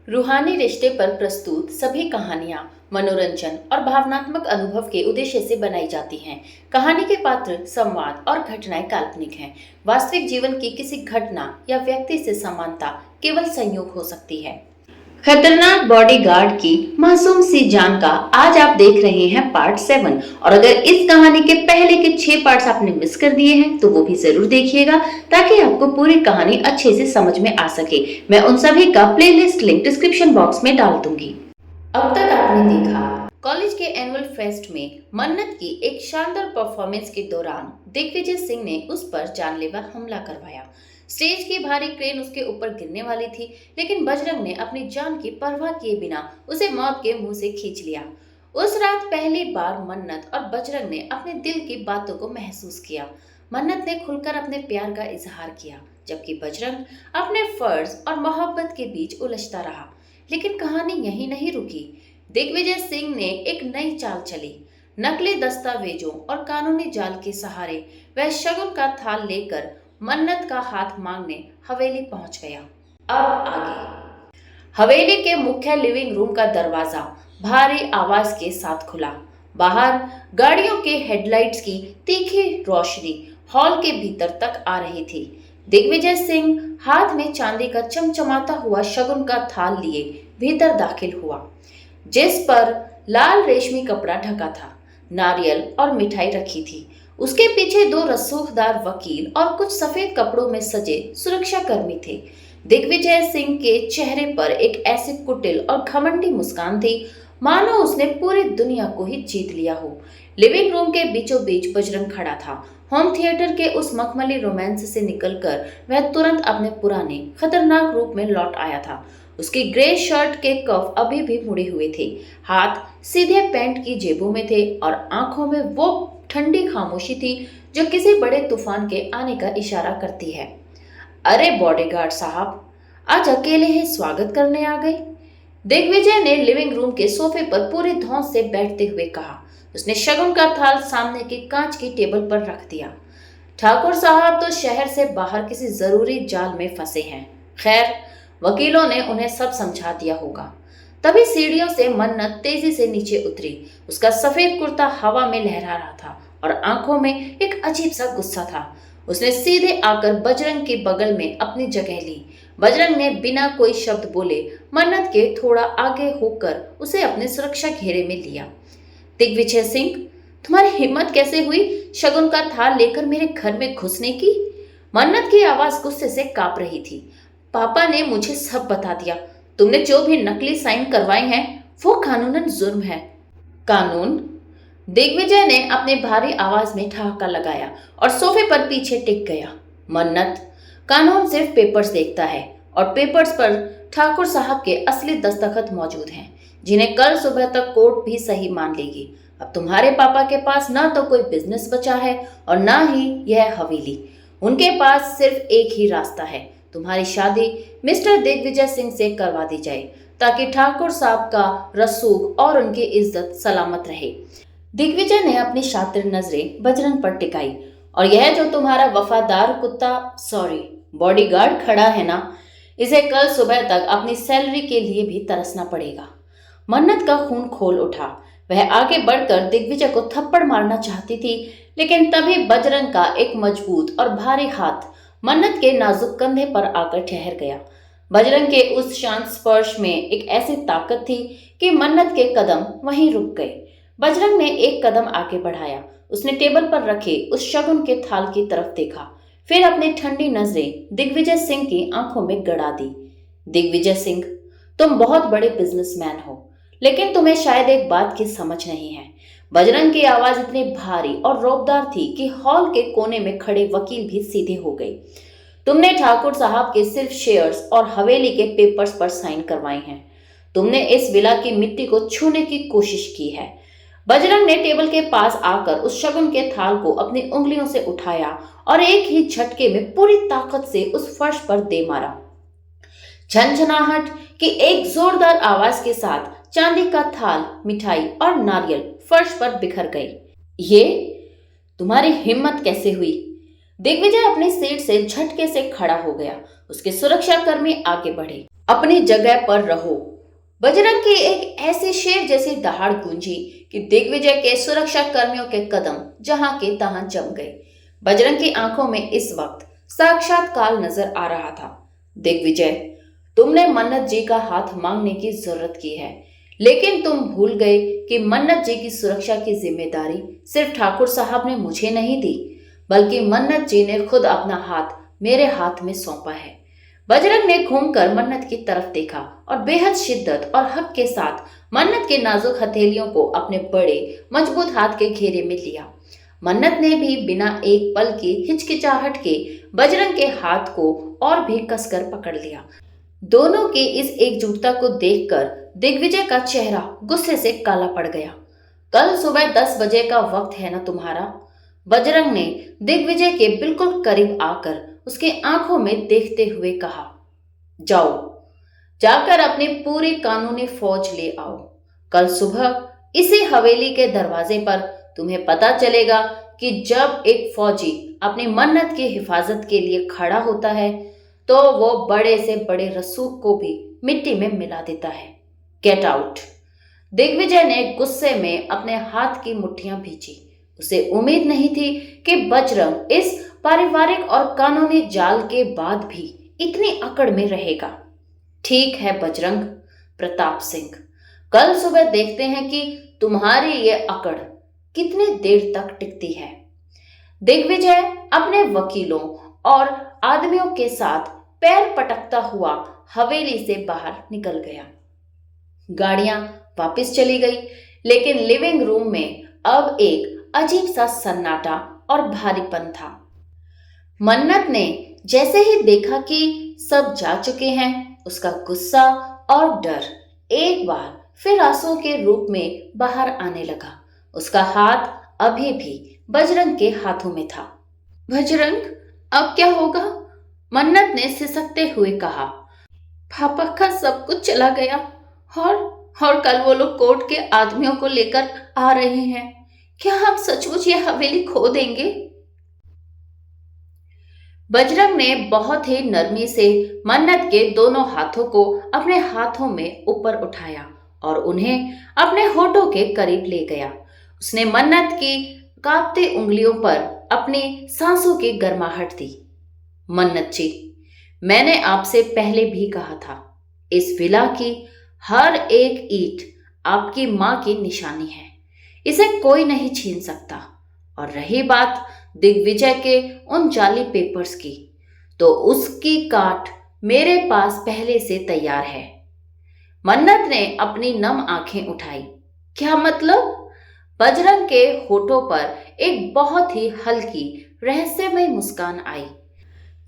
रूहानी रिश्ते पर प्रस्तुत सभी कहानियाँ मनोरंजन और भावनात्मक अनुभव के उद्देश्य से बनाई जाती हैं। कहानी के पात्र, संवाद और घटनाएं काल्पनिक हैं। वास्तविक जीवन की किसी घटना या व्यक्ति से समानता केवल संयोग हो सकती है। खतरनाक बॉडीगार्ड की मासूम सी जान का आज आप देख रहे हैं पार्ट 7। और अगर इस कहानी के पहले के 6 पार्ट्स आपने मिस कर दिए हैं तो वो भी जरूर देखिएगा ताकि आपको पूरी कहानी अच्छे से समझ में आ सके। मैं उन सभी का प्लेलिस्ट लिंक डिस्क्रिप्शन बॉक्स में डाल दूंगी। अब तक आपने देखा कॉलेज के एनुअल फेस्ट में मन्नत की एक शानदार परफॉर्मेंस के दौरान दिग्विजय सिंह ने उस पर जानलेवा हमला करवाया। स्टेज की भारी क्रेन उसके ऊपर गिरने वाली थी, लेकिन बजरंग ने अपनी जान की परवाह किए बिना उसे मौत के मुंह से खींच लिया। उस रात पहली बार मन्नत और बजरंग ने अपने दिल की बातों को महसूस किया। मन्नत ने खुलकर अपने प्यार का इजहार किया, जबकि बजरंग अपने फर्ज और मोहब्बत के बीच उलझता रहा। लेकिन कहानी यहीं नहीं रुकी। दिग्विजय सिंह ने एक नई चाल चली। नकली दस्तावेजों और कानूनी जाल के सहारे वह शगुन का थाल लेकर मन्नत का हाथ मांगने हवेली पहुंच गया। अब आगे। हवेली के मुख्य लिविंग रूम का दरवाजा भारी आवाज के साथ खुला। बाहर गाड़ियों के हेडलाइट्स की तीखी रोशनी हॉल के भीतर तक आ रही थी। दिग्विजय सिंह हाथ में चांदी का चमचमाता हुआ शगुन का थाल लिए भीतर दाखिल हुआ, जिस पर लाल रेशमी कपड़ा ढका था। नारियल और मिठाई रखी थी। उसके पीछे 2 रसूखदार वकील और कुछ सफेद कपड़ों में सजे सुरक्षाकर्मी थे। दिग्विजय सिंह के चेहरे पर एक ऐसी कुटिल और घमंडी मुस्कान थी मानो उसने पूरी दुनिया को ही जीत लिया हो। लिविंग रूम के बीचों बीच बजरंग खड़ा था। होम थिएटर के उस मखमली रोमांस से निकलकर वह तुरंत अपने पुराने खतरनाक रूप में लौट आया था। उसकी ग्रे शर्ट के कफ अभी भी मुड़े हुए थे, हाथ सीधे पैंट की जेबों में थे और आंखों में वो ठंडी खामोशी थी जो किसी बड़े तूफान के आने का इशारा करती है। अरे बॉडीगार्ड साहब, आज अकेले ही स्वागत करने आ गए? दिग्विजय ने लिविंग रूम के सोफे पर पूरी धौंस से बैठते हुए कहा। उसने शगुन का थाल सामने की कांच की टेबल पर रख दिया। ठाकुर साहब तो शहर से बाहर किसी जरूरी जाल में फंसे हैं। खैर, वकीलों ने उन्हें सब समझा दिया होगा। तभी सीढ़ियों से मन्नत तेजी से नीचे उतरी। उसका सफेद कुर्ता हवा में लहरा रहा था और आंखों में एक अजीब सा गुस्सा था। उसने सीधे आकर बजरंग के बगल में अपनी जगह ली। बजरंग ने बिना कोई शब्द बोले मन्नत के थोड़ा आगे होकर उसे अपने सुरक्षा घेरे में लिया। दिग्विजय सिंह, तुम्हारी हिम्मत कैसे हुई शगुन का थाल लेकर मेरे घर में घुसने की? मन्नत की आवाज गुस्से से कांप रही थी। पापा ने मुझे सब बता दिया। तुमने जो भी नकली साइन करवाए हैं वो कानूनन जुर्म है। कानून? दिग्विजय ने अपने भारी आवाज में ठहाका लगाया और सोफे पर पीछे टिक गया। मन्नत, कानून सिर्फ पेपर्स देखता है और पेपर्स पर ठाकुर साहब के असली दस्तखत मौजूद हैं, जिन्हें कल सुबह तक कोर्ट भी सही मान लेगी। अब तुम्हारे पापा के पास ना तो कोई बिजनेस बचा है और ना ही यह हवेली। उनके पास सिर्फ एक ही रास्ता है, तुम्हारी शादी मिस्टर दिग्विजय सिंह से करवा दी जाए ताकि ठाकुर साहब का रसूख और उनकी इज्जत सलामत रहे। दिग्विजय ने अपनी शातिर नजरें बजरंग पर टिकाई। और यह जो तुम्हारा वफादार कुत्ता बॉडीगार्ड खड़ा है ना, इसे कल सुबह तक अपनी सैलरी के लिए भी तरसना पड़ेगा। मन्नत का खून खोल उठा। वह आगे बढ़कर दिग्विजय को थप्पड़ मारना चाहती थी, लेकिन तभी बजरंग का एक मजबूत और भारी हाथ मन्नत के नाजुक कंधे पर आकर ठहर गया। बजरंग के उस शांत स्पर्श में एक ऐसी ताकत थी कि मन्नत के कदम वहीं रुक गए। बजरंग ने एक कदम आगे बढ़ाया। उसने टेबल पर रखे उस शगुन के थाल की तरफ देखा, फिर अपनी ठंडी नजरें दिग्विजय सिंह की आंखों में गड़ा दी। दिग्विजय सिंह, तुम बहुत बड़े बिजनेसमैन हो, लेकिन तुम्हें शायद एक बात की समझ नहीं है। बजरंग की आवाज इतनी भारी और रौबदार थी कि हॉल के कोने में खड़े वकील भी सीधे हो गए। तुमने ठाकुर साहब के सिर्फ शेयर्स और हवेली के पेपर्स पर साइन करवाए हैं। तुमने इस विला की मिट्टी को छूने की कोशिश की है। बजरंग ने टेबल के पास आकर उस शगुन के थाल को अपनी उंगलियों से उठाया और एक ही झटके में पूरी ताकत से उस फर्श पर दे मारा। झनझनाहट की एक जोरदार आवाज के साथ चांदी का थाल, मिठाई और नारियल फर्श पर बिखर गए। ये तुम्हारी हिम्मत कैसे हुई? दिग्विजय अपनी सीट से झटके से खड़ा हो गया। उसके सुरक्षाकर्मी आगे बढ़े। अपनी जगह पर रहो। बजरंग की एक ऐसे शेर जैसी दहाड़ गूंजी कि दिग्विजय के सुरक्षा कर्मियों के कदम जहां के तहां जम गए। बजरंग की आंखों में इस वक्त साक्षात काल नजर आ रहा था। दिग्विजय, तुमने मन्नत जी का हाथ मांगने की जरूरत की है, लेकिन तुम भूल गए कि मन्नत जी की सुरक्षा की जिम्मेदारी सिर्फ ठाकुर साहब ने मुझे नहीं दी, बल्कि मन्नत जी ने खुद अपना हाथ मेरे हाथ में सौंपा है। बजरंग ने घूमकर मन्नत की तरफ देखा और बेहद शिद्दत और हक के साथ मन्नत के नाजुक हथेलियों को अपने बड़े मजबूत हाथ के घेरे में लिया। मन्नत ने भी बिना एक पल की हिचकिचाहट के बजरंग के हाथ को और भी कसकर पकड़ लिया। दोनों की इस एकजुटता को देखकर दिग्विजय का चेहरा गुस्से से काला पड़ गया। कल सुबह 10 बजे का वक्त है ना तुम्हारा? बजरंग ने दिग्विजय के बिल्कुल करीब आकर उसके आंखों में देखते हुए कहा। जाओ, जाकर अपनी पूरी कानूनी फौज ले आओ। कल सुबह इसी हवेली के दरवाजे पर तुम्हें पता चलेगा कि जब एक फौजी अपनी मन्नत की हिफाजत के लिए खड़ा होता है तो वो बड़े से बड़े रसूख को भी मिट्टी में मिला देता है। Get out. दिग्विजय ने गुस्से में अपने हाथ की मुट्ठियां भींची। उसे उम्मीद नहीं थी कि बजरंग इस पारिवारिक और कानूनी जाल के बाद भी इतनी अकड़ में रहेगा। ठीक है बजरंग प्रताप सिंह, कल सुबह देखते हैं कि तुम्हारी ये अकड़ कितनी देर तक टिकती है। दिग्विजय अपने वकीलों और आदमियों के साथ पैर पटकता हुआ हवेली से बाहर निकल गया। गाड़ियां वापस चली गई, लेकिन लिविंग रूम में अब एक अजीब सा सन्नाटा और भारीपन था। मन्नत ने जैसे ही देखा कि सब जा चुके हैं, उसका गुस्सा और डर एक बार फिर आंसुओं के रूप में बाहर आने लगा। उसका हाथ अभी भी बजरंग के हाथों में था। बजरंग, अब क्या होगा? मन्नत ने सिसकते हुए कहा। पापा का सब कुछ चला गया और कल वो लोग कोर्ट के आदमियों को लेकर आ रहे हैं। क्या हम सचमुच ये हवेली खो देंगे? बजरंग ने बहुत ही नरमी से मन्नत के दोनों हाथों को अपने हाथों में ऊपर उठाया और उन्हें अपने होठों के करीब ले गया। उसने मन्नत की कांपती उंगलियों पर अपनी सांसों की गर्माहट दी। मन्नत जी, मैंने आपसे पहले भी कहा था, इस विला की हर एक ईंट आपकी मां की निशानी है, इसे कोई नहीं छीन सकता। और रही बात दिग्विजय के उन जाली पेपर्स की, तो उसकी काट मेरे पास पहले से तैयार है। मन्नत ने अपनी नम आंखें उठाई। क्या मतलब? बजरंग के होठों पर एक बहुत ही हल्की रहस्यमय मुस्कान आई।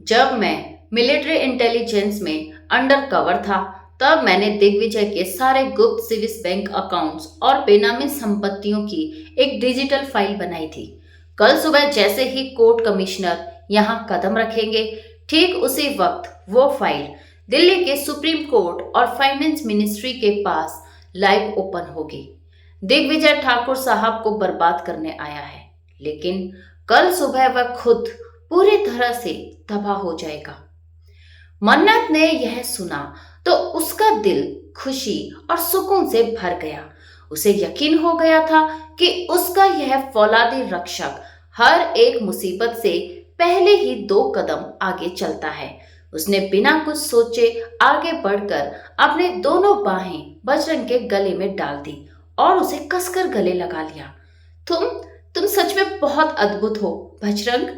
जब मैं मिलिट्री इंटेलिजेंस में अंडर कवर था, तब मैंने दिग्विजय के सारे गुप्त स्विस बैंक अकाउंट्स और बेनामी संपत्तियों की एक डिजिटल फाइल बनाई थी। कल सुबह जैसे ही कोर्ट कमिश्नर यहाँ कदम रखेंगे, ठीक उसी वक्त वो फाइल दिल्ली के सुप्रीम कोर्ट और फाइनेंस मिनिस्ट्री के पास लाइव ओपन होगी। दिग्विजय ठाकुर साहब को बर्बाद करने आया है, लेकिन कल सुबह वह खुद पूरी तरह से तबाह हो जाएगा। मन्नत ने यह सुना तो उसका दिल खुशी और सुकून से भर गया। उसे यकीन हो गया था कि उसका यह फौलादी रक्षक हर एक मुसीबत से पहले ही 2 कदम आगे चलता है। उसने बिना कुछ सोचे आगे बढ़कर अपने दोनों बाहें बजरंग के गले में डाल दी और उसे कसकर गले लगा लिया। तुम सच में बहुत अद्भुत हो बजरंग,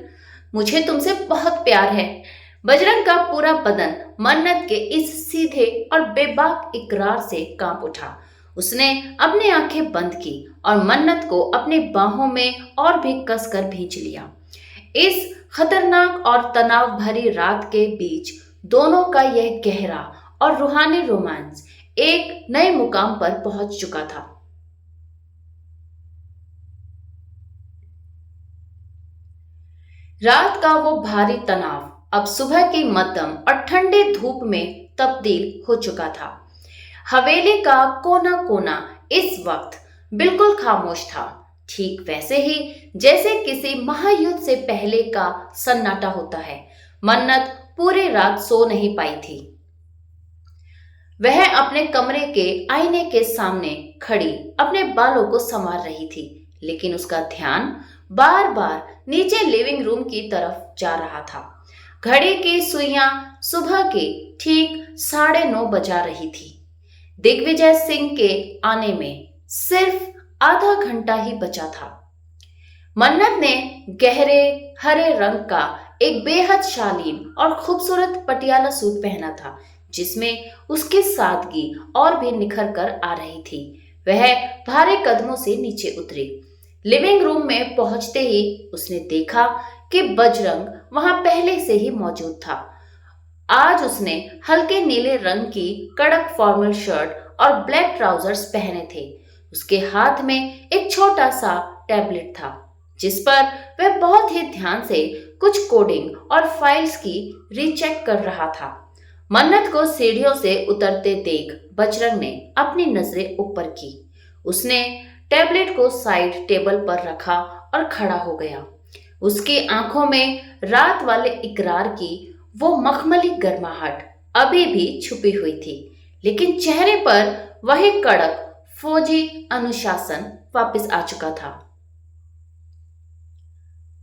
मुझे तुमसे बहुत प्यार है। बजरंग का पूरा बदन मन्नत के इस सीधे और बेबाक इकरार से कांप उठा। उसने अपनी आंखें बंद की और मन्नत को अपनी बाहों में और भी कसकर भींच लिया। इस खतरनाक और तनाव भरी रात के बीच दोनों का यह गहरा और रूहानी रोमांस एक नए मुकाम पर पहुंच चुका था। रात का वो भारी तनाव अब सुबह की मध्यम और ठंडी धूप में तब्दील हो चुका था। हवेली का कोना कोना इस वक्त बिल्कुल खामोश था, ठीक वैसे ही जैसे किसी महायुद्ध से पहले का सन्नाटा होता है। मन्नत पूरी रात सो नहीं पाई थी। वह अपने कमरे के आईने के सामने खड़ी अपने बालों को संवार रही थी, लेकिन उसका ध्यान बार बार नीचे लिविंग रूम की तरफ जा रहा था। घड़ी की सुइयां सुबह के ठीक 9:30 बजा रही थी। दिग्विजय सिंह के आने में सिर्फ आधा घंटा ही बचा था। मन्नत ने गहरे हरे रंग का एक बेहद शालीन और खूबसूरत पटियाला सूट पहना था, जिसमें उसकी सादगी और भी निखर कर आ रही थी। वह भारी कदमों से नीचे उतरी। लिविंग रूम में पहुंचते ही उसने देखा कि बजरंग वहां पहले से ही मौजूद था। आज उसने हल्के नीले रंग की कड़क फॉर्मल शर्ट और ब्लैक ट्राउजर्स पहने थे। उसके हाथ में एक छोटा सा टैबलेट था, जिस पर वह बहुत ही ध्यान से कुछ कोडिंग और फाइल्स की रीचेक कर रहा था। मन्नत को सीढ़ियों से उतरते देख बजरंग ने अपनी नजरें ऊपर की। उसने टैबलेट को साइड टेबल पर रखा और खड़ा हो गया। उसकी आंखों में रात वाले इकरार की वो मखमली गर्माहट अभी भी छुपी हुई थी, लेकिन चेहरे पर वही कड़क फौजी अनुशासन वापस आ चुका था।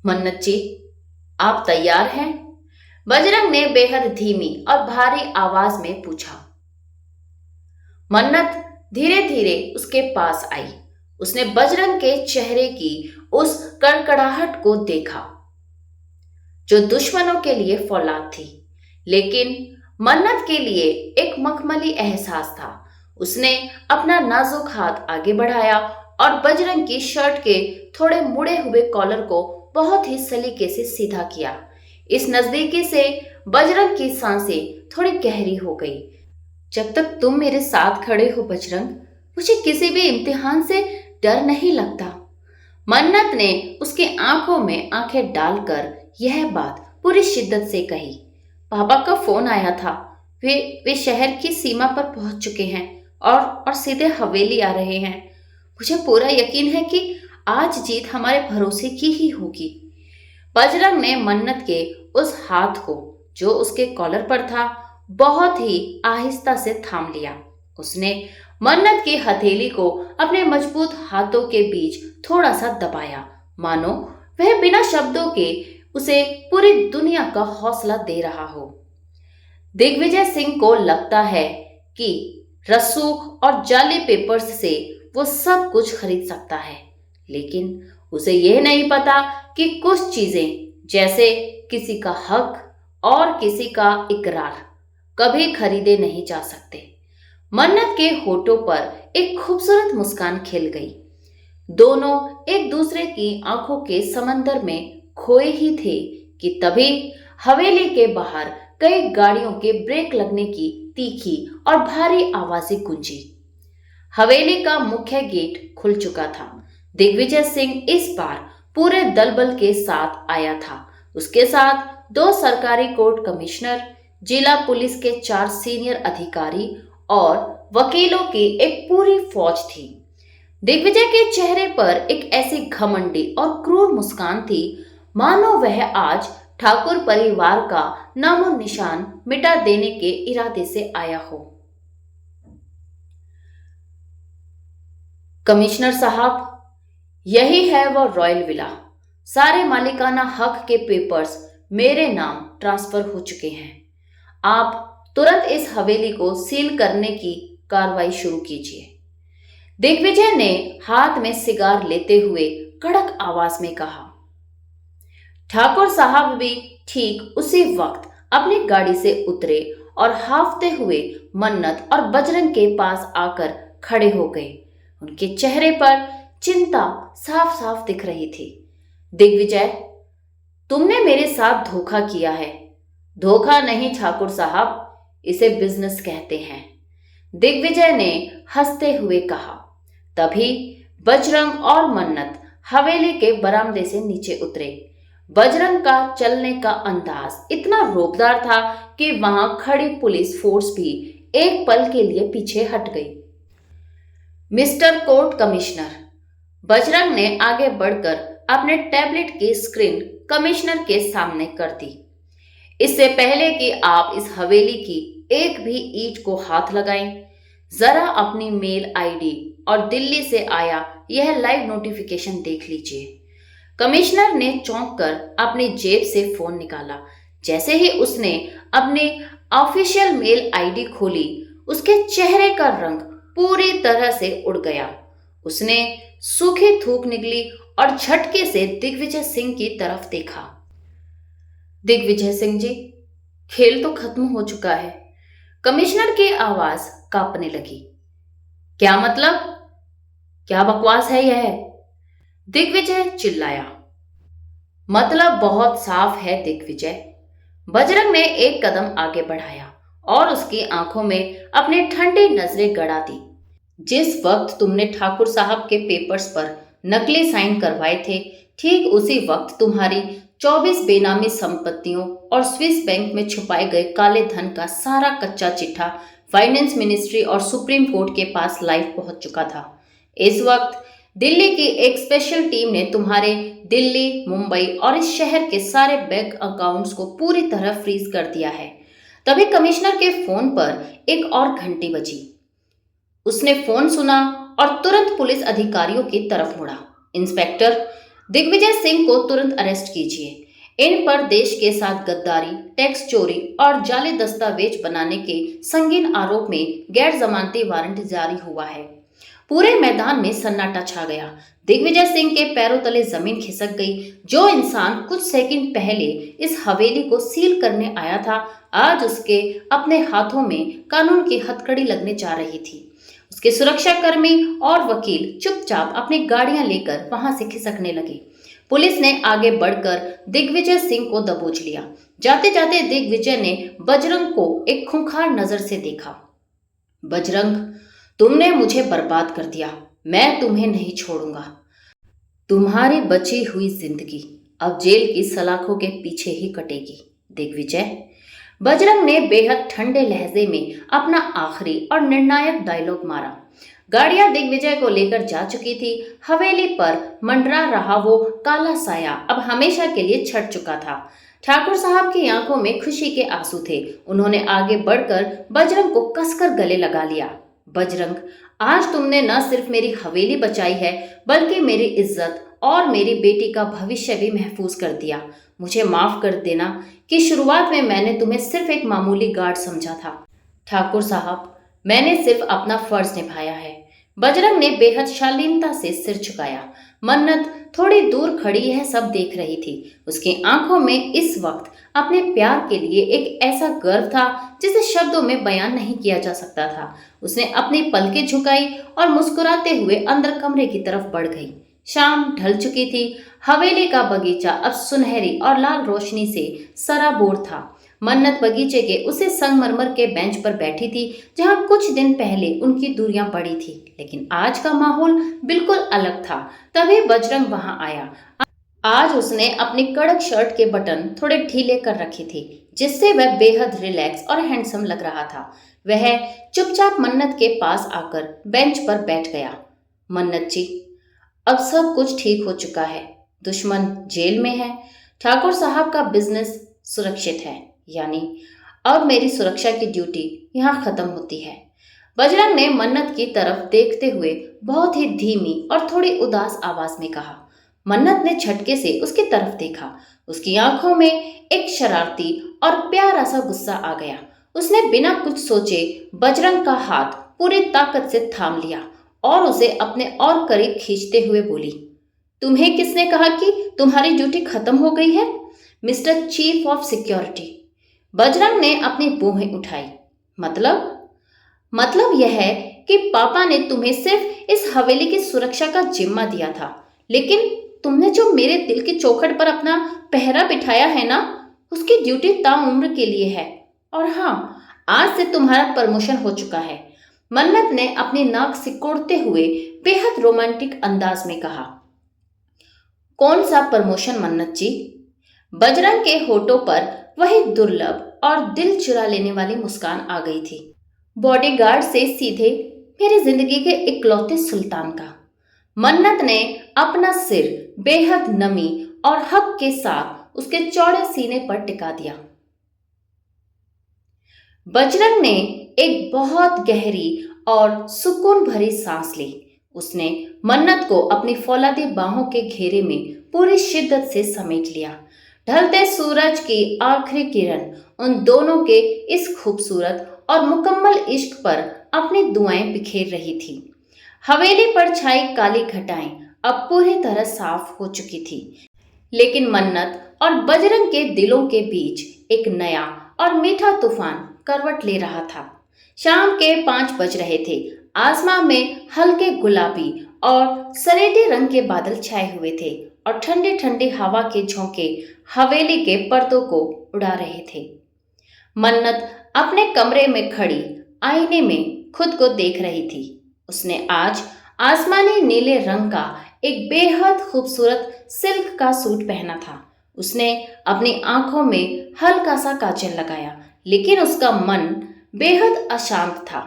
मन्नत जी, आप तैयार हैं? बजरंग ने बेहद धीमी और भारी आवाज में पूछा। मन्नत धीरे धीरे उसके पास आई। उसने बजरंग के चेहरे की उस कड़कड़ाहट को देखा जो दुश्मनों के लिए फौलाद थी, लेकिन मन्नत के लिए एक मखमली एहसास था। उसने अपना नाजुक हाथ आगे बढ़ाया और बजरंग की शर्ट के थोड़े मुड़े हुए कॉलर को बहुत ही सलीके से सीधा किया। इस नजदीकी से बजरंग की सांसें थोड़ी गहरी हो गई। जब तक तुम मेरे साथ खड़े हो बजरंग, मुझे किसी भी इम्तिहान से डर नहीं लगता। मन्नत ने उसके आंखों में आंखें डालकर यह बात पूरी शिद्दत से कही। पापा का फोन आया था। वे शहर की सीमा पर पहुंच चुके हैं और सीधे हवेली आ रहे हैं। मुझे पूरा यकीन है कि आज जीत हमारे भरोसे की ही होगी। बजरंग ने मन्नत के उस हाथ को जो उसके कॉलर पर था बहुत ही आहिस्ता से थाम लिया। उसने मन्नत की हथेली को अपने मजबूत हाथों के बीच थोड़ा सा दबाया, मानो वह बिना शब्दों के उसे पूरी दुनिया का हौसला दे रहा हो। दिग्विजय सिंह को लगता है कि रसूख और जाली पेपर्स से वो सब कुछ खरीद सकता है, लेकिन उसे यह नहीं पता कि कुछ चीजें जैसे किसी का हक और किसी का इकरार कभी खरीदे नहीं जा सकते। मन्नत के होठों पर एक खूबसूरत मुस्कान खिल गई। दोनों एक दूसरे की आंखों के समंदर में खोए ही थे कि तभी हवेली के बाहर कई गाड़ियों के ब्रेक लगने की तीखी और भारी आवाजें गूंजी। हवेली का मुख्य गेट खुल चुका था। दिग्विजय सिंह इस बार पूरे दलबल के साथ आया था। उसके साथ 2 सरकारी कोर्ट कमिश्नर, जिला पुलिस के 4 सीनियर अधिकारी और वकीलों की एक पूरी फौज थी। दिग्विजय के चेहरे पर एक ऐसी घमंडी और क्रूर मुस्कान थी मानो वह आज ठाकुर परिवार का नामो निशान मिटा देने के इरादे से आया हो। कमिश्नर साहब, यही है वो रॉयल विला। सारे मालिकाना हक के पेपर्स मेरे नाम ट्रांसफर हो चुके हैं। आप तुरंत इस हवेली को सील करने की कार्रवाई शुरू कीजिए। दिग्विजय ने हाथ में सिगार लेते हुए कड़क आवाज में कहा। ठाकुर साहब भी ठीक उसी वक्त अपनी गाड़ी से उतरे और हाफते हुए मन्नत और बजरंग के पास आकर खड़े हो गए। उनके चेहरे पर चिंता साफ साफ दिख रही थी। दिग्विजय, तुमने मेरे साथ धोखा किया है। धोखा नहीं ठाकुर साहब, इसे बिजनेस कहते हैं, दिग्विजय ने हंसते हुए कहा। तभी बजरंग और मन्नत हवेली के बरामदे से नीचे उतरे। बजरंग का चलने का अंदाज इतना रोबदार था कि वहां खड़ी पुलिस फोर्स भी एक पल के लिए पीछे हट गई। मिस्टर कोर्ट कमिश्नर, बजरंग ने आगे बढ़कर अपने टैबलेट की स्क्रीन कमिश्नर के सामने कर दी। इससे पहले कि आप इस हवेली की एक भी ईंट को हाथ लगाएं, जरा अपनी मेल आईडी और दिल्ली से आया यह लाइव नोटिफिकेशन देख लीजिए। कमिश्नर ने चौंक कर अपनी जेब से फोन निकाला। जैसे ही उसने अपनी ऑफिशियल मेल आईडी खोली, उसके चेहरे का रंग पूरी तरह से उड़ गया। उसने सूखी थूक निकली और झटके से दिग्विजय सिंह की तरफ देखा। दिग्विजय सिंह जी, खेल तो खत्म हो चुका है। कमिश्नर की आवाज कांपने लगी। क्या मतलब? क्या बकवास है यह? दिग्विजय चिल्लाया। मतलब बहुत साफ है दिग्विजय। बजरंग ने एक कदम आगे बढ़ाया और उसकी आंखों में अपनी ठंडी नजरें गड़ा दी। जिस वक्त तुमने ठाकुर साहब के पेपर्स पर नकली साइन करवाए थे, ठीक उसी वक्त तुम्हारी 24 बेनामी संपत्तियों और स्विस बैंक में छुपाए गए काले धन का सारा कच्चा चिट्ठा फाइनेंस मिनिस्ट्री और सुप्रीम कोर्ट के पास लाइव पहुंच चुका था। इस वक्त दिल्ली की एक स्पेशल टीम ने तुम्हारे दिल्ली, मुंबई और इस शहर के सारे बैंक अकाउंट्स को पूरी तरह फ्रीज कर दिया है। तभी कमिश्नर के फोन पर एक और घंटी बजी। उसने फोन सुना और तुरंत पुलिस अधिकारियों की तरफ मुड़ा। इंस्पेक्टर, दिग्विजय सिंह को तुरंत अरेस्ट कीजिए। इन पर देश के साथ गद्दारी, टैक्स चोरी और जाली दस्तावेज बनाने के संगीन आरोप में गैर जमानती वारंट जारी हुआ है। पूरे मैदान में सन्नाटा छा गया। दिग्विजय सिंह के पैरों तले जमीन खिसक गई। जो इंसान कुछ सेकंड पहले इस हवेली को सील करने आया था, आज उसके अपने हाथों में कानून की हथकड़ी लगने जा रही थी। उसके सुरक्षाकर्मी और वकील चुपचाप अपनी गाड़ियां लेकर वहां से खिसकने लगे। पुलिस ने आगे बढ़कर दिग्विजय सिंह को दबोच लिया। जाते जाते दिग्विजय ने बजरंग को एक खूंखार नजर से देखा। बजरंग, तुमने मुझे बर्बाद कर दिया। मैं तुम्हें नहीं छोड़ूंगा। तुम्हारी बची हुई जिंदगी अब जेल की सलाखों के पीछे ही कटेगी, दिग्विजय। बजरंग ने बेहद ठंडे लहजे में अपना आखिरी और निर्णायक डायलॉग मारा। गाड़ियां दिग्विजय को लेकर जा चुकी थी। हवेली पर मंडरा रहा वो काला साया अब हमेशा के लिए छट चुका था। ठाकुर साहब की आंखों में खुशी के आंसू थे। उन्होंने आगे बढ़कर बजरंग को कसकर गले लगा लिया। बजरंग, आज तुमने न सिर्फ मेरी हवेली बचाई है, बल्कि मेरी इज्जत और मेरी बेटी का भविष्य भी महफूज कर दिया। मुझे माफ कर देना कि शुरुआत में मैंने तुम्हें सिर्फ एक मामूली गार्ड समझा था। ठाकुर साहब, मैंने सिर्फ अपना फर्ज निभाया है। बजरंग ने बेहद शालीनता से सिर झुकाया। मन्नत थोड़ी दूर खड़ी यह सब देख रही थी। उसकी आंखों में इस वक्त अपने प्यार के लिए एक ऐसा गर्व था जिसे शब्दों में बयान नहीं किया जा सकता था। उसने अपनी पलकें झुकाई और मुस्कुराते हुए अंदर कमरे की तरफ बढ़ गई। शाम ढल चुकी थी। हवेली का बगीचा अब सुनहरी और लाल रोशनी से सराबोर था। मन्नत बगीचे के उसे संगमरमर के बेंच पर बैठी थी जहां कुछ दिन पहले उनकी दूरियां बढ़ी थी, लेकिन आज का माहौल बिल्कुल अलग था। तभी बजरंग वहां आया। आज उसने अपनी कड़क शर्ट के बटन थोड़े ढीले कर रखे थे, जिससे वह बेहद रिलैक्स और हैंडसम लग रहा था। वह चुपचाप मन्नत के पास आकर बेंच पर बैठ गया। मन्नत जी, अब सब कुछ ठीक हो चुका है। दुश्मन जेल में है, ठाकुर साहब का बिजनेस सुरक्षित है, यानी अब मेरी सुरक्षा की ड्यूटी यहाँ खत्म होती है। बजरंग ने मन्नत की तरफ देखते हुए बहुत ही धीमी और थोड़ी उदास आवाज में कहा। मन्नत ने झटके से उसकी तरफ देखा। उसकी आंखों में एक शरारती और प्यारा सा गुस्सा आ गया। उसने बिना कुछ सोचे बजरंग का हाथ पूरी ताकत से थाम लिया और उसे अपने और करीब खींचते हुए बोली, तुम्हें किसने कहा कि तुम्हारी ड्यूटी खत्म हो गई है, mister chief of security? Bajrang ने अपनी भौहें उठाई। मतलब यह है कि पापा ने तुम्हें सिर्फ इस हवेली की सुरक्षा का जिम्मा दिया था, लेकिन तुमने जो मेरे दिल की चौखट पर अपना पहरा बिठाया है ना, उसकी ड्यूटी ताउम्र के लिए है। और हाँ, आज से तुम्हारा प्रमोशन हो चुका है। मन्नत ने अपनी नाक सिकोड़ते हुए बेहद रोमांटिक अंदाज में कहा। कौन सा प्रमोशन मन्नत जी? बजरंग के होठों पर वही दुर्लभ और दिल चुरा लेने वाली मुस्कान आ गई थी। बॉडीगार्ड से सीधे मेरी जिंदगी के इकलौते सुल्तान का। मन्नत ने अपना सिर बेहद नमी और हक के साथ उसके चौड़े सीने पर टिका दिया। बजरंग ने एक बहुत गहरी और सुकून भरी सांस ली। उसने मन्नत को अपनी फौलादी बाहों के घेरे में पूरी शिद्दत से समेट लिया। ढलते सूरज की आखिरी किरण उन दोनों के इस खूबसूरत और मुकम्मल इश्क पर अपनी दुआएं बिखेर रही थी। हवेली पर छाई काली घटाएं अब पूरी तरह साफ हो चुकी थी, लेकिन मन्नत और बजरंग के दिलों के बीच एक नया और मीठा तूफान करवट ले रहा था। शाम के 5 बज रहे थे। आसमां में हल्के गुलाबी और सलेटी रंग के बादल छाए हुए थे और ठंडी ठंडी हवा के झोंके हवेली के पर्दों को उड़ा रहे थे। मन्नत अपने कमरे में खड़ी आईने में खुद को देख रही थी। उसने आज आसमानी नीले रंग का एक बेहद खूबसूरत सिल्क का सूट पहना था। उसने अपनी आंखों में हल्का सा काजल लगाया, लेकिन उसका मन बेहद अशांत था।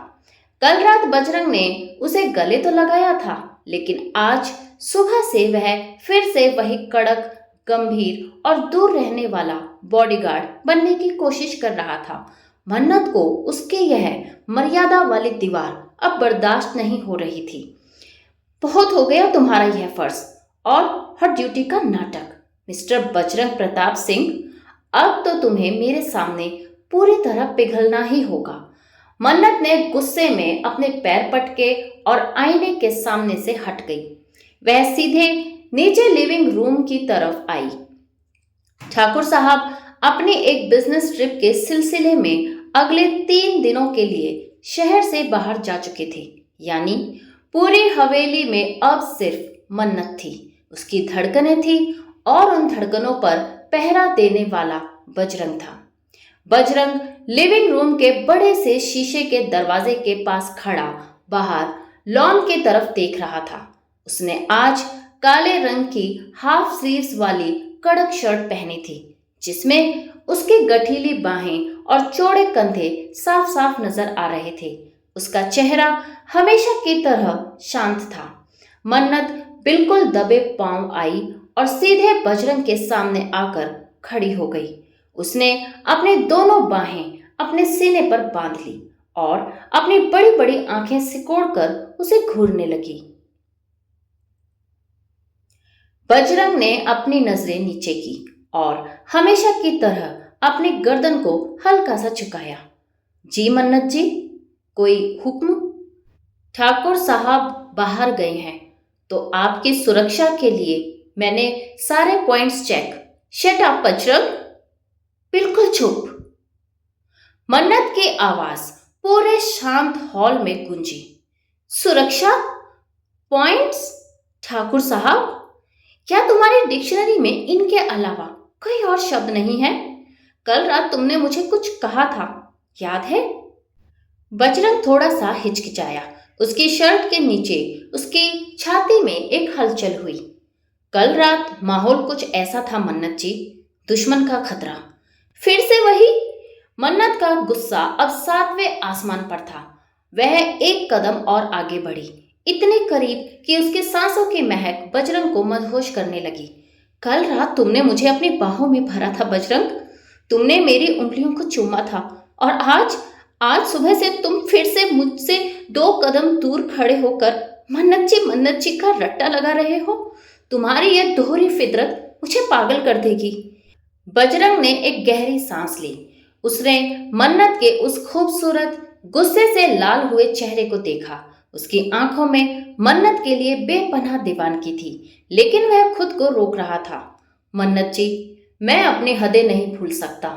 कल रात बजरंग ने उसे गले तो लगाया था, लेकिन आज सुबह से वह फिर से वही कड़क, गंभीर और दूर रहने वाला बॉडीगार्ड बनने की कोशिश कर रहा था। मन्नत को उसके यह मर्यादा वाली दीवार अब बर्दाश्त नहीं हो रही थी। बहुत हो गया तुम्हारा यह फर्ज और हर ड्यूटी का नाटक, मिस्टर बजरंग प्रताप सिंह। अब तो तुम्हें मेरे सामने पूरी तरह पिघलना ही होगा। मन्नत ने गुस्से में अपने पैर पटके और आईने के सामने से हट गई। वह सीधे नीचे लिविंग रूम की तरफ आई। ठाकुर साहब अपनी एक बिजनेस ट्रिप के सिलसिले में अगले 3 दिनों के लिए शहर से बाहर जा चुके थे। यानी पूरी हवेली में अब सिर्फ मन्नत थी, उसकी धड़कनें थी और उन धड़कनों पर पहरा देने वाला बजरंग था। बजरंग लिविंग रूम के बड़े से शीशे के दरवाजे के पास खड़ा बाहर लॉन की तरफ देख रहा था। उसने आज काले रंग की हाफ स्लीव्स वाली कड़क शर्ट पहनी थी, जिसमें उसकी गठीली बाहें और चौड़े कंधे साफ साफ नजर आ रहे थे। उसका चेहरा हमेशा की तरह शांत था। मन्नत बिल्कुल दबे पांव आई और सीधे बजरंग के सामने आकर खड़ी हो गई। उसने अपनी दोनों बाहें अपने सीने पर बांध ली और अपनी बड़ी बड़ी आंखें सिकोड़कर उसे घूरने लगी। बजरंग ने अपनी नजरें नीचे की और हमेशा की तरह अपनी गर्दन को हल्का सा झुकाया। जी मन्नत जी, कोई हुक्म? ठाकुर साहब बाहर गए हैं, तो आपकी सुरक्षा के लिए मैंने सारे points check. Shut up Bajrang, बिल्कुल चुप। मन्नत की आवाज पूरे शांत हॉल में गूंजी। सुरक्षा पॉइंट्स? ठाकुर साहब, क्या तुम्हारी डिक्शनरी में इनके अलावा कोई और शब्द नहीं है? कल रात तुमने मुझे कुछ कहा था, याद है? बजरंग थोड़ा सा हिचकिचाया। उसकी शर्ट के नीचे उसकी छाती में एक हलचल हुई। कल रात माहौल कुछ ऐसा था मन्नत जी, दुश्मन का खतरा। फिर से वही? मन्नत का गुस्सा अब 7वें आसमान पर था। वह एक कदम और आगे बढ़ी, इतने करीब कि उसकी सांसों की महक बजरंग को मदहोश करने लगी। कल रात तुमने मुझे अपनी बाहों में भरा था बजरंग, तुमने मेरी उंगलियों को चूमा था, और आज सुबह से तुम फिर से मुझसे 2 कदम दूर खड़े होकर मन्नत जी का रट्टा लगा रहे हो। तुम्हारी यह दोहरी फितरत मुझे पागल कर देगी। बजरंग ने एक गहरी सांस ली। उसने मन्नत के उस खूबसूरत, गुस्से से लाल हुए चेहरे को देखा। उसकी आंखों में मन्नत के लिए बेपनाह दीवानगी थी, लेकिन वह खुद को रोक रहा था। मन्नत जी, मैं अपनी हदें नहीं भूल सकता।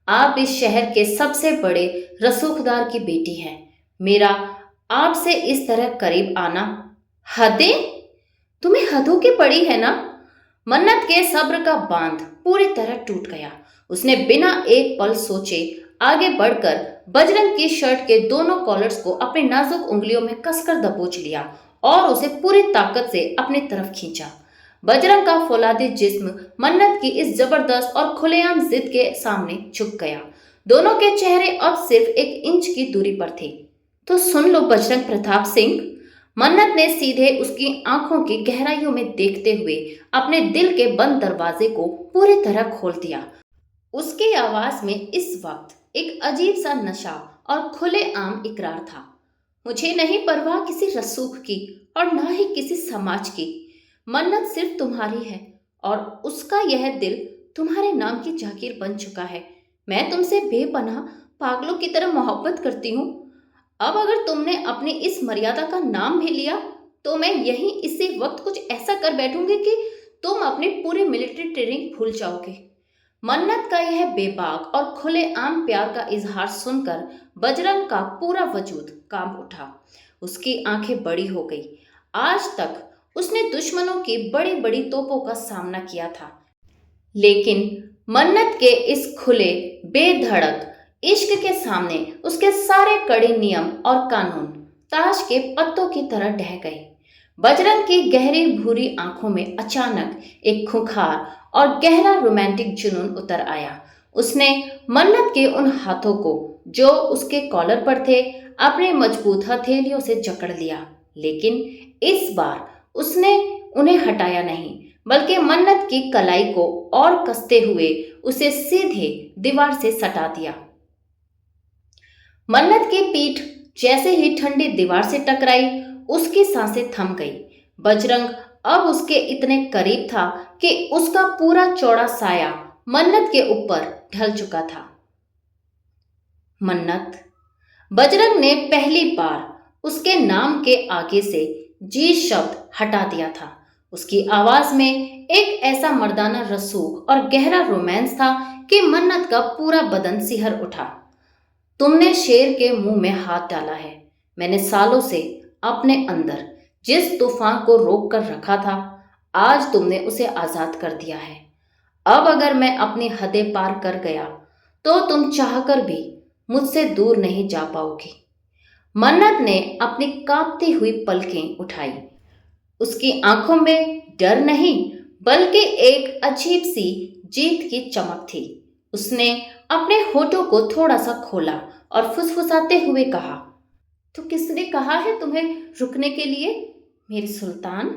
आप इस शहर के सबसे बड़े रसूखदार की बेटी हैं। मेरा आपसे इस तरह करीब आना। हदें? तुम्हें हदों की पड़ी है ना? मन्नत के सब्र का बांध पूरी तरह टूट गया। उसने बिना एक पल सोचे आगे बढ़कर बजरंग की शर्ट के दोनों कॉलर्स को अपनी नाजुक उंगलियों में कसकर दबोच लिया और उसे पूरी ताकत से अपनी तरफ खींचा। बजरंग का फौलादी जिस्म मन्नत की इस जबरदस्त और खुलेआम जिद के सामने झुक गया। दोनों के चेहरे अब सिर्फ 1 इंच की दूरी पर थे। तो सुन लो बजरंग प्रताप सिंह, मन्नत ने सीधे उसकी आंखों की गहराइयों में देखते हुए अपने दिल के बंद दरवाजे को पूरी तरह खोल दिया। उसकी आवाज में इस वक्त एक अजीब सा नशा और खुलेआम इकरार था। मुझे नहीं परवाह किसी रसूख की और ना ही किसी समाज की। मन्नत सिर्फ तुम्हारी है और उसका यह दिल तुम्हारे नाम की जागीर बन चुका है। मैं तुमसे बेपनाह पागलों की तरह मोहब्बत करती हूँ। अब अगर तुमने अपनी इस मर्यादा का नाम भी लिया तो मैं यहीं इसी वक्त कुछ ऐसा कर बैठूंगी कि तुम अपनी पूरी मिलिट्री ट्रेनिंग भूल जाओगे। मन्नत का यह बेबाक और खुलेआम प्यार का इजहार सुनकर बजरंग का पूरा वजूद कांप उठा। उसकी आंखें बड़ी हो गई। आज तक उसने दुश्मनों की बड़ी बड़ी तोपों का सामना किया था, लेकिन मन्नत के इस खुले बेधड़क इश्क के सामने उसके सारे कड़े नियम और कानून ताश के पत्तों की तरह ढह गए। बजरंग की गहरी भूरी आंखों में अचानक एक खूंखार और गहरा रोमांटिक जुनून उतर आया। उसने मन्नत के उन हाथों को जो उसके कॉलर पर थे अपने मजबूत हथेलियों से जकड़ लिया, लेकिन इस बार उसने उन्हें हटाया नहीं, बल्कि मन्नत की कलाई को और कसते हुए उसे सीधे दीवार से सटा दिया। मन्नत की पीठ जैसे ही ठंडी दीवार से टकराई, उसकी सांसें थम गई। बजरंग अब उसके इतने करीब था कि उसका पूरा चौड़ा साया मन्नत के ऊपर ढल चुका था। मन्नत। बजरंग ने पहली बार उसके नाम के आगे से जी शब्द हटा दिया था। उसकी आवाज में एक ऐसा मर्दाना रसूख और गहरा रोमांस था कि मन्नत का पूरा बदन सिहर उठा। तुमने शेर के मुंह में हाथ डाला है। मैंने सालों से अपने अंदर जिस तूफान को रोक कर रखा था, आज तुमने उसे आजाद कर दिया है। अब अगर मैं अपनी हदें पार कर गया तो तुम चाहकर भी मुझसे दूर नहीं जा पाओगी। मन्नत ने अपनी कांपती हुई पलकें उठाई। उसकी आंखों में डर नहीं, बल्कि एक अजीब सी जीत की चमक थी। उसने अपने होठों को थोड़ा सा खोला और फुसफुसाते हुए कहा, तो किसने कहा है तुम्हें रुकने के लिए, मेरे सुल्तान?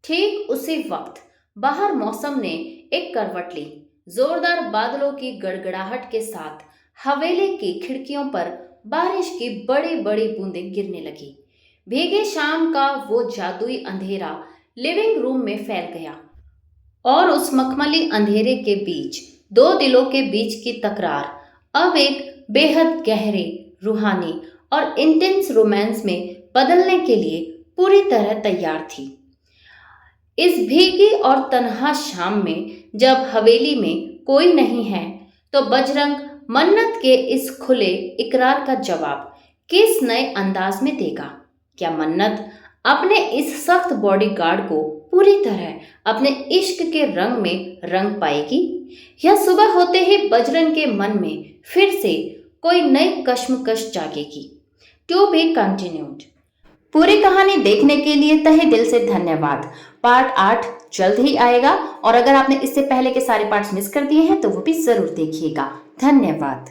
ठीक उसी वक्त बाहर मौसम ने एक करवट ली। जोरदार बादलों की गड़गड़ाहट के साथ हवेली की खिड़कियों पर बारिश की बड़ी बड़ी बूंदें गिरने लगी। भीगे शाम का वो जादुई अंधेरा लिविंग रूम में फैल गया और उस मखमली अंधेरे के बीच दो दिलों के बीच की तकरार अब एक बेहद गहरे, रूहानी और इंटेंस रोमांस में बदलने के लिए पूरी तरह तैयार थी। इस भीगी और तन्हा शाम में जब हवेली में कोई नहीं है, तो बजरंग मन्नत के इस खुले इकरार का जवाब किस नए अंदाज में देगा? क्या मन्नत अपने इस सख्त बॉडीगार्ड को पूरी तरह अपने इश्क के रंग में रंग पाएगी, या सुबह होते ही बजरंग के मन में फिर से कोई नई कश्मकश जागेगी? To be continued. पूरी कहानी देखने के लिए तहे दिल से धन्यवाद। पार्ट 8 जल्द ही आएगा और अगर आपने इससे पहले के सारे पार्ट्स मिस कर दिए हैं तो वो भी जरूर देखिएगा। धन्यवाद।